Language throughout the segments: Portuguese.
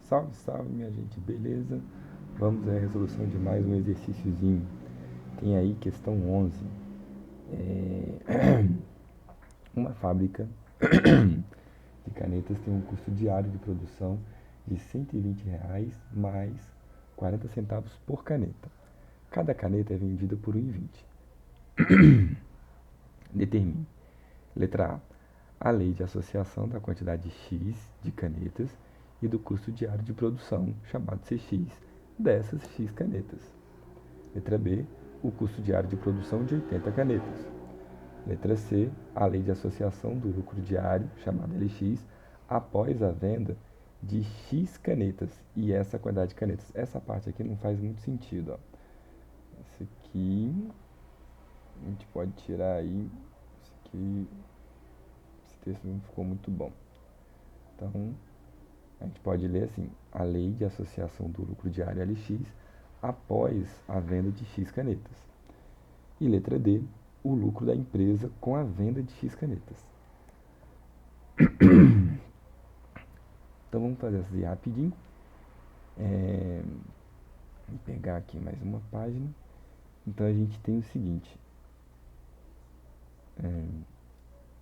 Salve, salve, minha gente, beleza? Vamos à resolução de mais um exercíciozinho. Tem aí questão 11. Uma fábrica de canetas tem um custo diário de produção de R$ 120 mais 40 centavos por caneta. Cada caneta é vendida por 1,20. Determine. Letra A. A lei de associação da quantidade X de canetas e do custo diário de produção, chamado CX, dessas X canetas. Letra B. O custo diário de produção de 80 canetas. Letra C. A lei de associação do lucro diário, chamada LX, após a venda de X canetas. E essa quantidade de canetas. Essa parte aqui não faz muito sentido. Ó. Esse aqui, a gente pode tirar aí. Esse texto não ficou muito bom. Então, a gente pode ler assim: a lei de associação do lucro diário LX após a venda de X canetas. E letra D, o lucro da empresa com a venda de X canetas. Então vamos fazer essa aí rapidinho. Vou pegar aqui mais uma página. Então a gente tem o seguinte: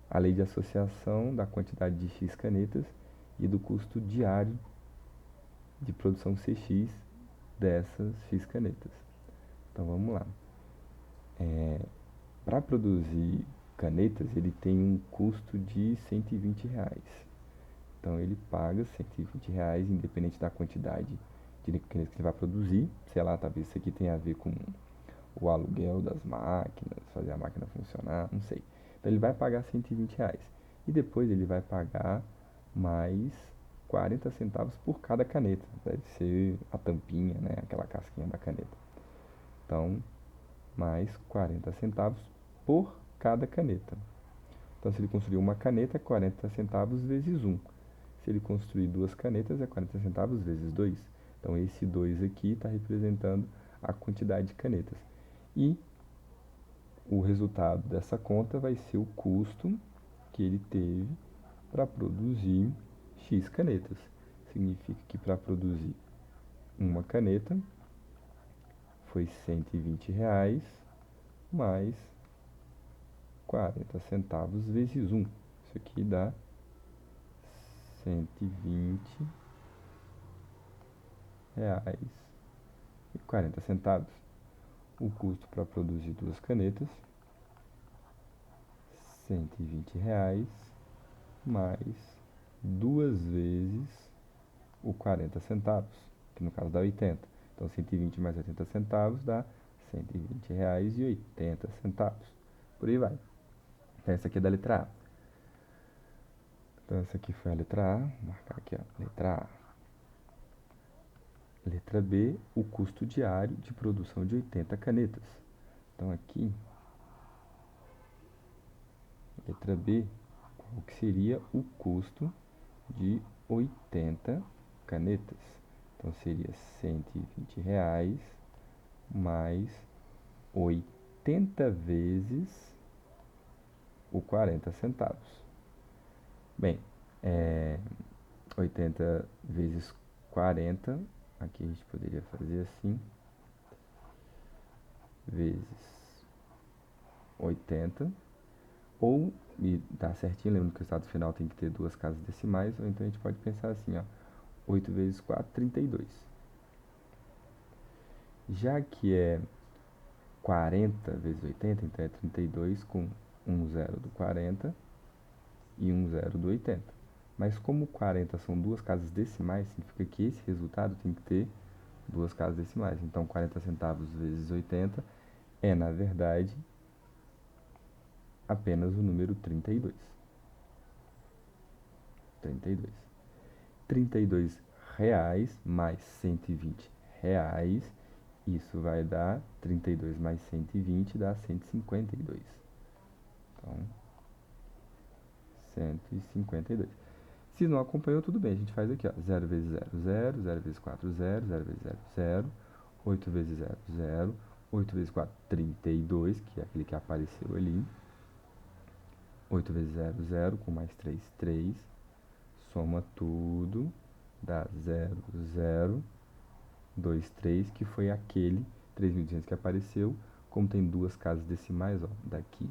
a lei de associação da quantidade de X canetas e do custo diário de produção CX dessas X canetas. Então vamos lá. Para produzir canetas, ele tem um custo de R$ 120. Então ele paga R$ 120, independente da quantidade de canetas que ele vai produzir. Sei lá, talvez isso aqui tenha a ver com o aluguel das máquinas, fazer a máquina funcionar, não sei. Então ele vai pagar R$ 120. E depois ele vai pagar mais 40 centavos por cada caneta. Deve ser a tampinha, né? Aquela casquinha da caneta. Então, mais 40 centavos por cada caneta. Então, se ele construir uma caneta, é 40 centavos vezes 1. Se ele construir duas canetas, é 40 centavos vezes 2. Então, esse 2 aqui está representando a quantidade de canetas. E o resultado dessa conta vai ser o custo que ele teve para produzir X canetas. Significa que para produzir uma caneta foi R$ 120 mais 40 centavos vezes 1. Isso aqui dá 120 reais e 40 centavos. O custo para produzir duas canetas, R$ 120 mais duas vezes o 40 centavos, que no caso dá 80. Então 120 mais 80 centavos dá R$ 120,80. Por aí vai. Então essa aqui é da letra A. Então essa aqui foi a letra A. Vou marcar aqui, ó. Letra A. Letra B, o custo diário de produção de 80 canetas. Então aqui, letra B, qual que seria o custo de 80 canetas? Então seria R$ 120 mais 80 vezes o 40 centavos. Bem, 80 vezes 40, aqui a gente poderia fazer assim, vezes 80, ou, e dá certinho, lembrando que o resultado final tem que ter duas casas decimais, ou então a gente pode pensar assim, ó, 8 vezes 4, 32. Já que é 40 vezes 80, então é 32 com um zero do 40 e um zero do 80. Mas como 40 são duas casas decimais, significa que esse resultado tem que ter duas casas decimais. Então 40 centavos vezes 80 é, na verdade, apenas o número 32. 32. 32 reais mais 120 reais. Isso vai dar 32 mais 120 dá 152. Então, 152. Se não acompanhou, tudo bem. A gente faz aqui, ó. 0 vezes 0, 0. 0 vezes 4, 0. 0 vezes 0, 0. 8 vezes 0, 0. 8 vezes 4, 32, que é aquele que apareceu ali. 8 vezes 0, 0. Com mais 3, 3. Soma tudo. dá 0,023, que foi aquele 3.200 que apareceu. Como tem duas casas decimais, ó, daqui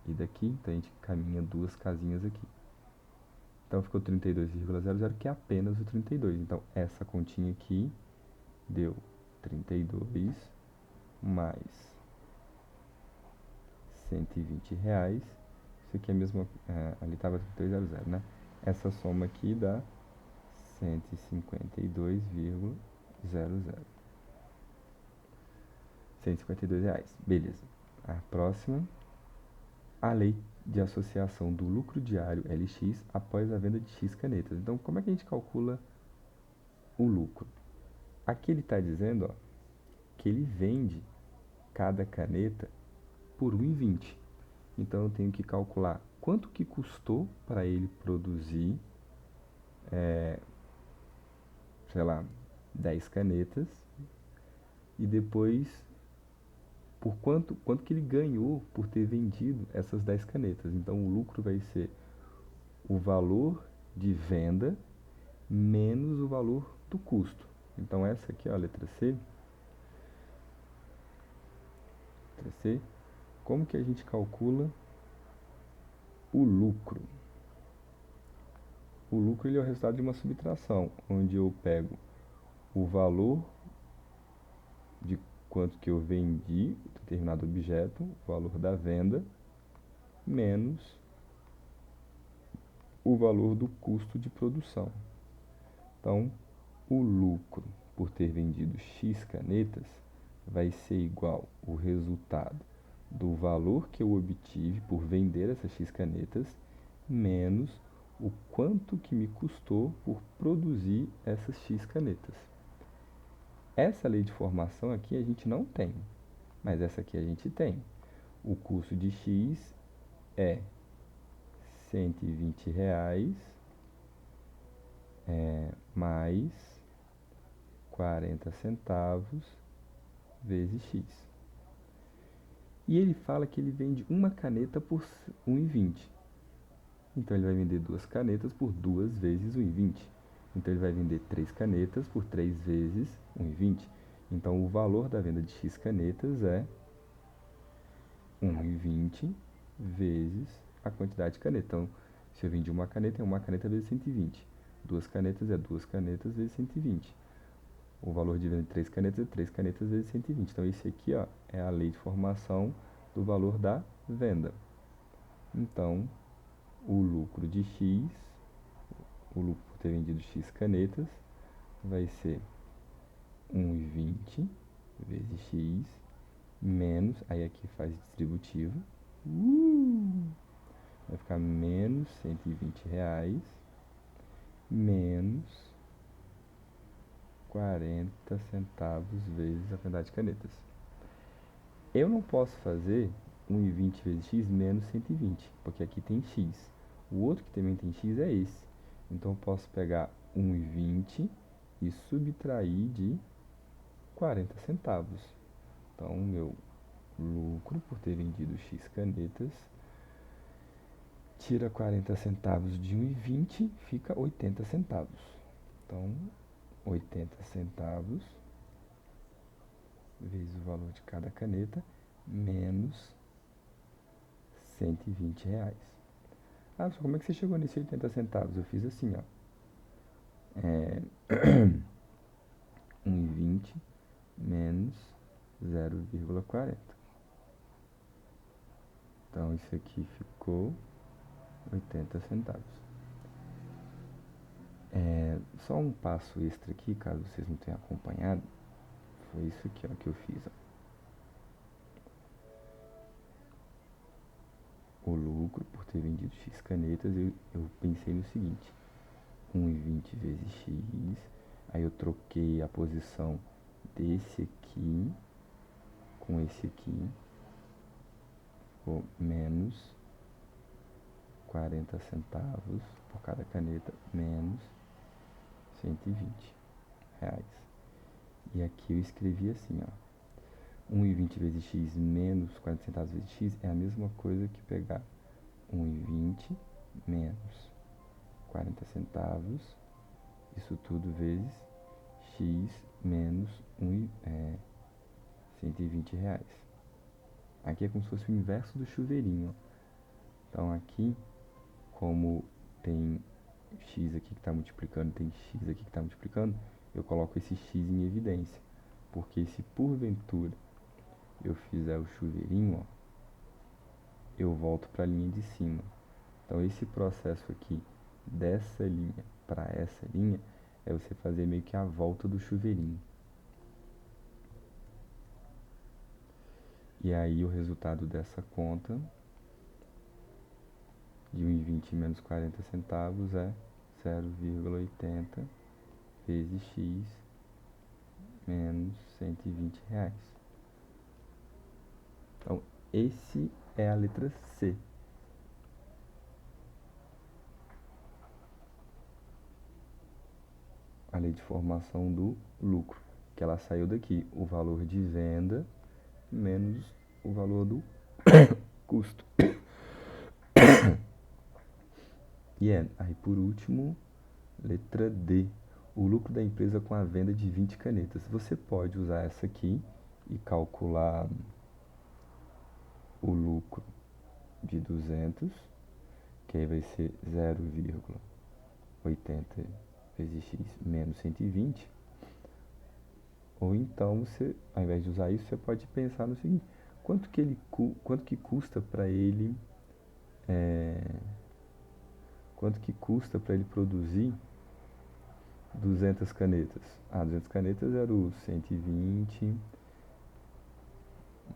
e daqui, então a gente caminha duas casinhas aqui. Então ficou 32,00, que é apenas o 32. Então essa continha aqui deu 32 mais R$ 120. Isso aqui é a mesma, ali estava 32,00, né? Essa soma aqui dá 152,00. R$ 152. Beleza. A próxima, a lei de associação do lucro diário LX após a venda de X canetas. Então, como é que a gente calcula o lucro? Aqui ele está dizendo, ó, que ele vende cada caneta por R$ 1,20. Então, eu tenho que calcular quanto que custou para ele produzir, sei lá, 10 canetas, e depois por quanto que ele ganhou por ter vendido essas 10 canetas. Então, o lucro vai ser o valor de venda menos o valor do custo. Então, essa aqui é a letra C. Letra C. Como que a gente calcula o lucro? O lucro ele é o resultado de uma subtração, onde eu pego o valor de quanto que eu vendi determinado objeto, o valor da venda, menos o valor do custo de produção. Então, o lucro por ter vendido X canetas vai ser igual o resultado do valor que eu obtive por vender essas X canetas, menos o quanto que me custou por produzir essas X canetas. Essa lei de formação aqui a gente não tem, mas essa aqui a gente tem. O custo de X é R$ 120 mais 40 centavos vezes X. E ele fala que ele vende uma caneta por R$ 1,20. Então ele vai vender duas canetas por 2 vezes R$ 1,20. Então ele vai vender 3 canetas por 3 vezes R$ 1,20. Então o valor da venda de X canetas é R$ 1,20 vezes a quantidade de caneta. Então, se eu vendi uma caneta, é uma caneta vezes 120. Duas canetas é duas canetas vezes 120. O valor de venda de 3 canetas é 3 canetas vezes 120. Então, esse aqui, ó, é a lei de formação do valor da venda. Então, o lucro de X, o lucro por ter vendido X canetas, vai ser 1,20 vezes X, menos, aí aqui faz distributivo, vai ficar menos R$ 120, menos 40 centavos vezes a quantidade de canetas. Eu não posso fazer 1,20 vezes x menos 120, porque aqui tem x. O outro que também tem x é esse. Então, eu posso pegar 1,20 e subtrair de 40 centavos. Então, o meu lucro por ter vendido x canetas, tira 40 centavos de 1,20, fica 80 centavos. Então, 80 centavos vezes o valor de cada caneta, menos R$ 120. Ah, só como é que você chegou nesse 80 centavos? Eu fiz assim, ó. 1,20 menos 0,40. Então, isso aqui ficou 80 centavos. Só um passo extra aqui, caso vocês não tenham acompanhado, foi isso aqui, ó, que eu fiz, ó. O lucro por ter vendido X canetas, eu pensei no seguinte: 1,20 vezes X, aí eu troquei a posição desse aqui com esse aqui, ficou menos 40 centavos por cada caneta, menos R$ 120. E aqui eu escrevi assim, ó. 1,20 vezes x menos 40 centavos vezes x é a mesma coisa que pegar 1,20 menos 40 centavos isso tudo vezes x menos 120 reais. Aqui é como se fosse o inverso do chuveirinho. Então aqui, como tem x aqui que está multiplicando, tem x aqui que está multiplicando, eu coloco esse x em evidência. Porque se porventura eu fizer o chuveirinho, ó, eu volto para a linha de cima. Então esse processo aqui, dessa linha para essa linha, é você fazer meio que a volta do chuveirinho. E aí o resultado dessa conta de 1,20 menos 40 centavos é 0,80 vezes x menos 120 reais. Então, esse é a letra C. A lei de formação do lucro, que ela saiu daqui, o valor de venda menos o valor do custo. E aí por último, letra D, o lucro da empresa com a venda de 20 canetas. Você pode usar essa aqui e calcular o lucro de 200, que aí vai ser 0,80 vezes x menos 120. Ou então, você, ao invés de usar isso, você pode pensar no seguinte: quanto que custa para ele produzir 200 canetas? 200 canetas era o 120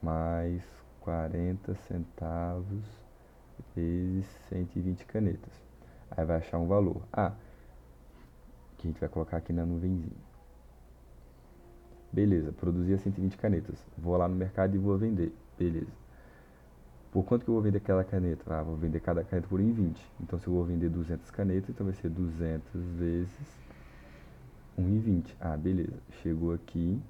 mais 40 centavos vezes 120 canetas. Aí vai achar um valor. Que a gente vai colocar aqui na nuvenzinha. Beleza, produzia 120 canetas. Vou lá no mercado e vou vender. Beleza. Por quanto que eu vou vender aquela caneta? Vou vender cada caneta por 1,20. Então, se eu vou vender 200 canetas, então vai ser 200 vezes 1,20. Beleza. Chegou aqui,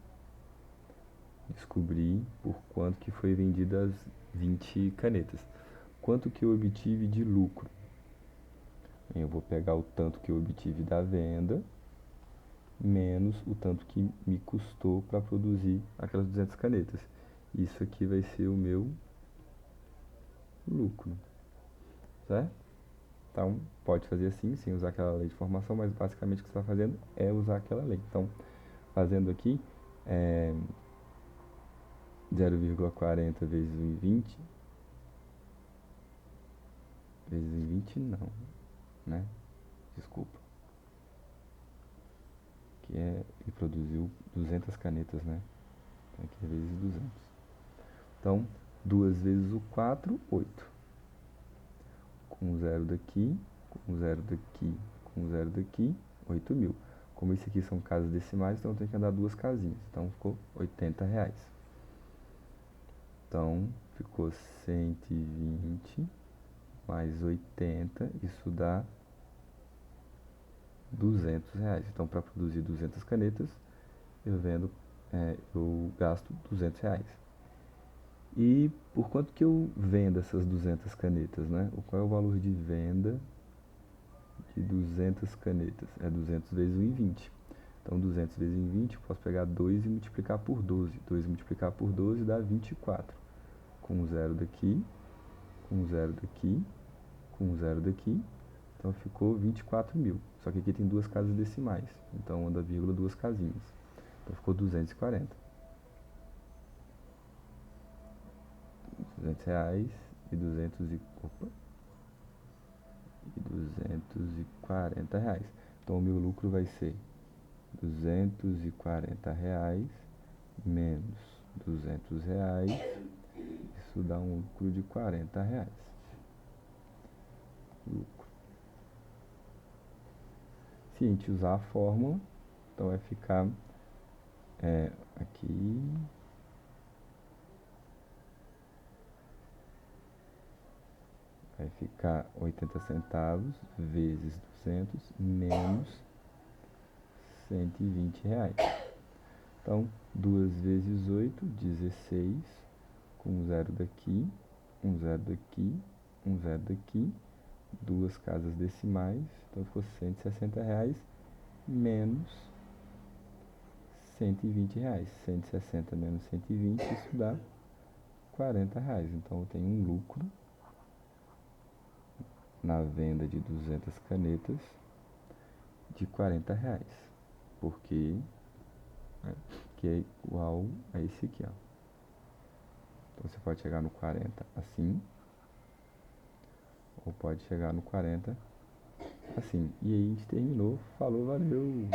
descobri por quanto que foi vendida as 20 canetas. Quanto que eu obtive de lucro? Eu vou pegar o tanto que eu obtive da venda menos o tanto que me custou para produzir aquelas 200 canetas. Isso aqui vai ser o meu lucro, certo? Então, pode fazer assim, sem usar aquela lei de formação, mas basicamente o que você está fazendo é usar aquela lei. Então, fazendo aqui, 0,40 vezes 1,20, vezes 1,20 não, né? Desculpa. Que ele produziu 200 canetas, né? Então, aqui é vezes 200. Então, 2 vezes o 4, 8. Com 0 daqui, com 0 daqui, com 0 daqui, 8.000. Como isso aqui são casas decimais, então eu tenho que andar duas casinhas. Então ficou 80 reais. Então ficou 120 mais 80, isso dá 200 reais. Então para produzir 200 canetas, eu gasto 200 reais. E por quanto que eu vendo essas 200 canetas, né? Qual é o valor de venda de 200 canetas? É 200 vezes 1,20. Então 200 vezes 1,20, eu posso pegar 2 e multiplicar por 12. 2 multiplicar por 12 dá 24. Com 0 daqui, com 0 daqui, com 0 daqui. Então ficou 24.000. Só que aqui tem duas casas decimais. Então anda vírgula duas casinhas. Então ficou 240. 200 reais e 240 reais. Então o meu lucro vai ser 240 reais menos 200 reais. Isso dá um lucro de 40 reais. Lucro. Se a gente usar a fórmula, então vai ficar aqui. Vai ficar 80 centavos vezes 200 menos 120 reais. Então, 2 vezes 8, 16, com 0 daqui, 0 daqui, 0 daqui, duas casas decimais, então ficou 160 reais menos R$ 120. 160 menos 120, isso dá R$ 40. Então eu tenho um lucro na venda de 200 canetas de R$ 40. Porque que é igual a esse aqui, ó. Então você pode chegar no 40 assim, ou pode chegar no 40 assim. E aí a gente terminou. Falou, valeu!